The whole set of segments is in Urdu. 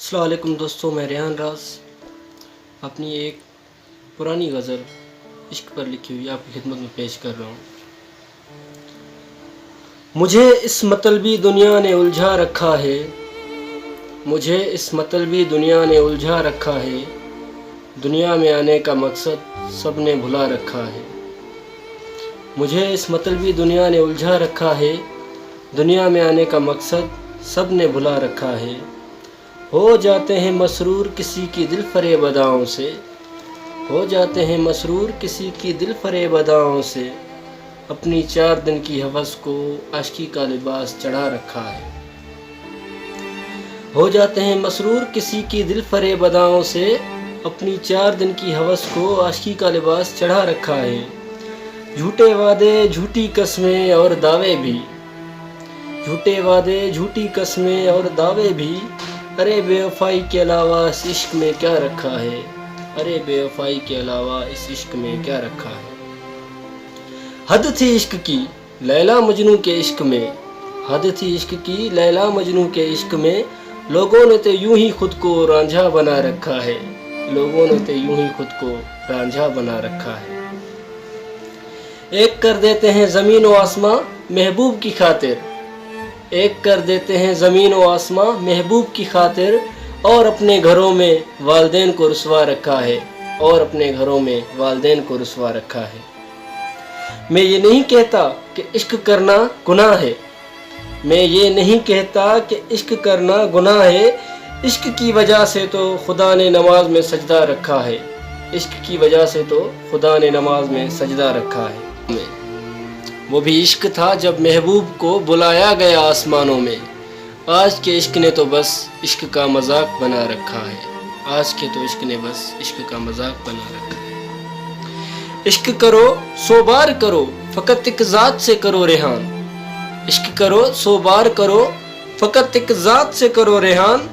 السلام علیکم دوستوں، میں ریحان راز اپنی ایک پرانی غزل عشق پر لکھی ہوئی آپ کی خدمت میں پیش کر رہا ہوں۔ مجھے اس مطلبی دنیا نے الجھا رکھا ہے، مجھے اس مطلبی دنیا نے الجھا رکھا ہے، دنیا میں آنے کا مقصد سب نے بھلا رکھا ہے۔ مجھے اس مطلبی دنیا نے الجھا رکھا ہے، دنیا میں آنے کا مقصد سب نے بھلا رکھا ہے۔ ہو جاتے ہیں مسرور کسی کی دل فریب اداؤں سے، ہو جاتے ہیں مسرور کسی کی دل فریب اداؤں سے، اپنی 4 دن کی ہوس کو عاشقی کا لباس چڑھا رکھا ہے۔ ہو جاتے ہیں مسرور کسی کی دل فریب اداؤں سے، اپنی 4 دن کی ہوس کو عاشقی کا لباس چڑھا رکھا ہے۔ جھوٹے وعدے جھوٹی قسمیں اور دعوے بھی، جھوٹے وعدے جھوٹی قسمیں اور دعوے بھی، ارے بے وفائی کے علاوہ اس عشق میں کیا رکھا ہے، ارے بے وفائی کے علاوہ اس عشق میں کیا رکھا ہے۔ حد تھی عشق کی لیلا مجنوں کے عشق میں، حد تھی عشق کی لیلا مجنوں کے عشق میں، لوگوں نے تو یوں ہی خود کو رانجھا بنا رکھا ہے، لوگوں نے تو یوں ہی خود کو رانجھا بنا رکھا ہے۔ ایک کر دیتے ہیں زمین و آسماں محبوب کی خاطر، ایک کر دیتے ہیں زمین و آسماں محبوب کی خاطر، اور اپنے گھروں میں والدین کو رسوا رکھا ہے، اور اپنے گھروں میں والدین کو رسوا رکھا ہے۔ میں یہ نہیں کہتا کہ عشق کرنا گناہ ہے، میں یہ نہیں کہتا کہ عشق کرنا گناہ ہے، عشق کی وجہ سے تو خدا نے نماز میں سجدہ رکھا ہے، عشق کی وجہ سے تو خدا نے نماز میں سجدہ رکھا ہے۔ وہ بھی عشق تھا جب محبوب کو بلایا گیا آسمانوں میں، آج کے عشق نے تو بس عشق کا مذاق بنا رکھا ہے، آج کے تو عشق نے بس عشق کا مذاق بنا رکھا ہے۔ عشق کرو 100 بار کرو فقط ایک ذات سے کرو ریحان، عشق کرو 100 بار کرو فقط ایک ذات سے کرو ریحان،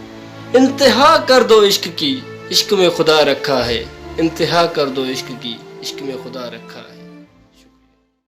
انتہا کر دو عشق کی عشق میں خدا رکھا ہے، انتہا کر دو عشق کی عشق میں خدا رکھا ہے۔